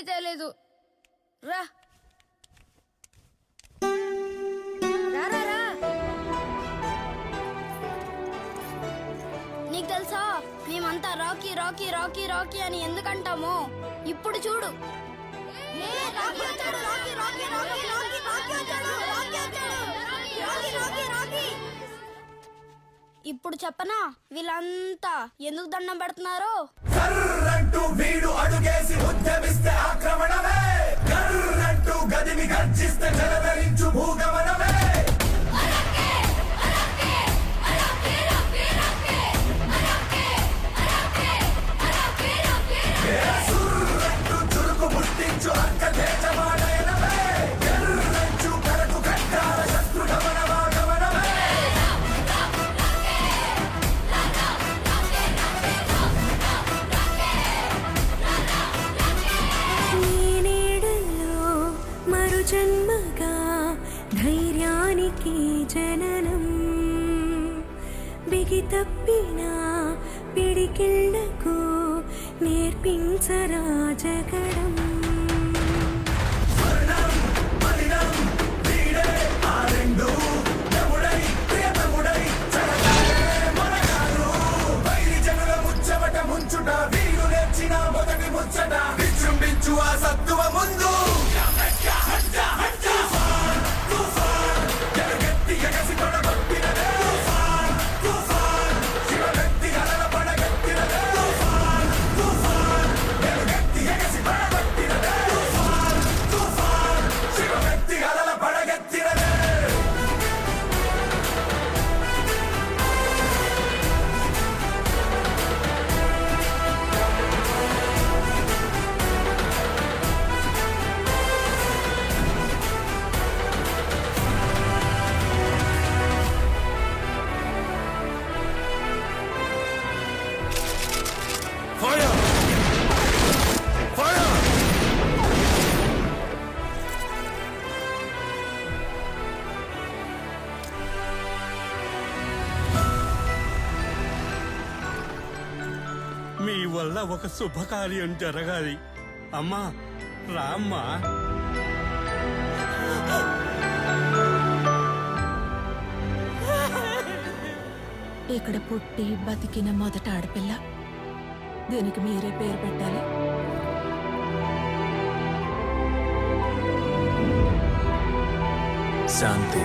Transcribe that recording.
తెలీదు. రా నీకు తెలుసా మేమంతా రాకీ రాకీ రాకీ రాకీ అని ఎందుకంటామో ఇప్పుడు చూడు. ఇప్పుడు చెప్పనా వీళ్ళంతా ఎందుకు దండం పెడుతున్నారో? వీడు అడుగేసి ఉద్యమిస్తే ఆక్రమణమే, కర్రంటూ గదిని గర్జిస్తే జలధరించు భూగమనమే. చురుకు పుట్టించు అక్క దేశమాడయనమే, ఎర్రంచు కరకు కట్టాల శత్రు గమనమాగమనమే. నీడల్లో మరు జన్మగా ధైర్యానికి జననం, బిగి తప్పిన పిడికిళ్లకు నేర్పించరా జగడం. విజృంభించు ఆ సత్తువ ముందు మీ వల్ల ఒక శుభకార్యం జరగాలి. అమ్మా రామ్మా. ఇక్కడ పుట్టి బతికిన మొదట ఆడపిల్ల. దీనికి మీరే పేరు పెట్టాలి. శాంతి.